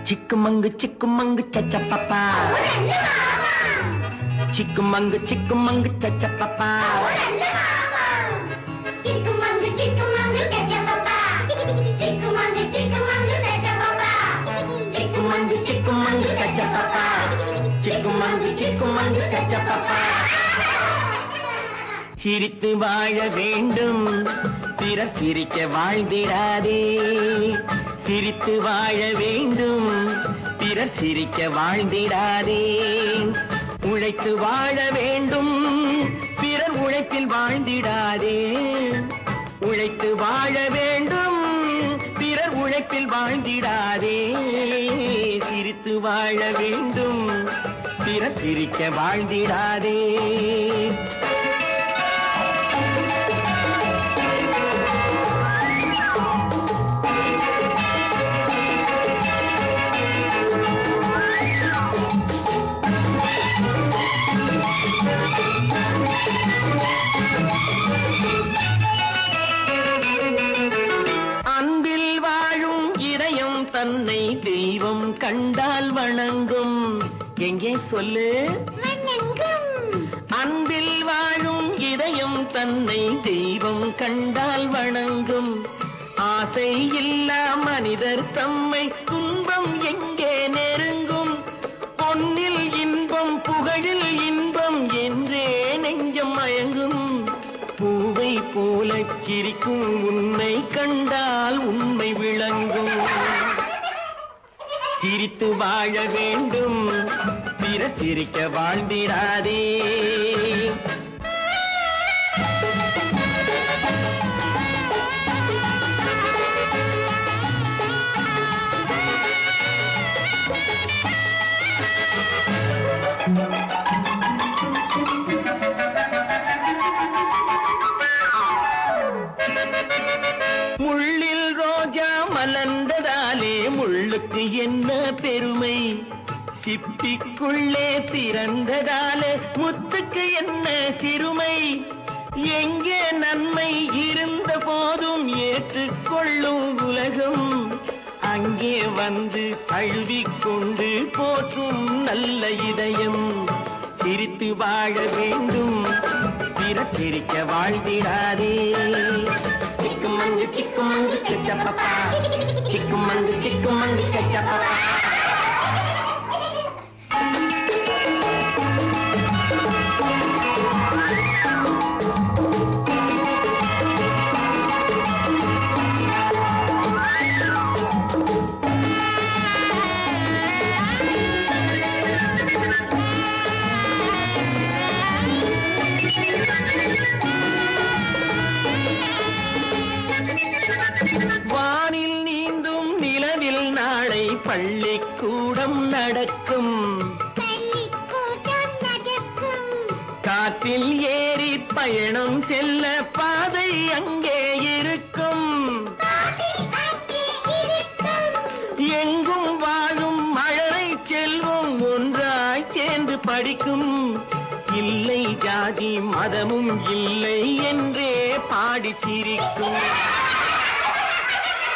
चिकमंग चचा पापा चिकमंग चचा पापा चिकमंग चचा पापा चिकमंग चचा पापा चिकमंग चचा पापा चिकमंग चचा पापा சிரித்து வாழ வேண்டும் பிறர் சிரிக்க வாழ்ந்திடாதே சிரித்து வாழ வேண்டும் பிறர் சிரிக்க வாழ்ந்திடாதே உழைத்து வாழ வேண்டும் பிறர் உழைப்பில் வாழ்ந்திடாதே உழைத்து வாழ வேண்டும் பிறர் உழைப்பில் வாழ்ந்திடாதே சிரித்து வாழ வேண்டும் பிறர் சிரிக்க வாழ்ந்திடாதே தன்னை தெய்வம் கண்டால் வணங்கும் எங்கே சொல்லு அன்பில் வாழும் இதயம் தன்னை தெய்வம் கண்டால் வணங்கும் ஆசை இல்லா மனிதர் தம்மை துன்பம் எங்கே நெருங்கும் பொன்னில் இன்பம் புகழில் இன்பம் என்றே நெஞ்சம் மயங்கும் பூவை போல சிரிக்கும் உன்னை கண்டால் உண்மை விளங்கும் சிரித்து வாழ வேண்டும் பிறர் சிரிக்க வாழ்ந்திடாதே முள்ளில் ரோஜா மலர்ந்ததாலே முள்ளுக்கு என்ன பெருமை சிப்பிக்குள்ளே பிறந்ததாலே முத்துக்கு என்ன சிறுமை எங்கே நன்மை இருந்த போதும் ஏற்றுக்கொள்ளும் உலகம் அங்கே வந்து அழுவிக்கொண்டு போற்றும் நல்ல இதயம் சிரித்து வாழ வேண்டும் பிறர் சிரிக்க வாழ்ந்திடாதே चिकमंग चचा पापा चिकमंग चचा पापा வானில் நீந்தும் நிலவில் நாளை பள்ளிக்கூடம் நடக்கும் காற்றில் ஏறி பயணம் செல்ல பாதை அங்கே இருக்கும் எங்கும் வாழும் மழலை செல்வம் ஒன்றாய் சேர்ந்து படிக்கும் இல்லை ஜாதி மதமும் இல்லை என்றே பாடி சிரிக்கும்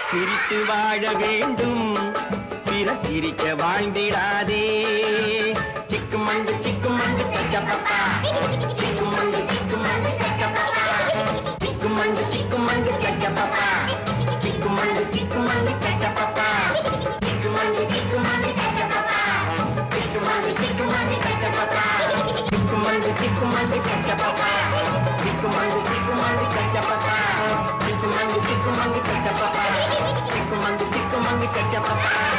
சிரித்து வாழ வேண்டும் பிறர் சிரிக்க வாழ்ந்திடாதே चिकमंग चचा पापा चिकमंग चचा पापा चिकमंग चचा पापा चिकमंग चचा पापा चिकमंग चचा पापा चिकमंग चचा पापा चिकमंग चचा पापा चिकमंग चचा पापा चिकमंग चचा पापा चिकमंग चचा पापा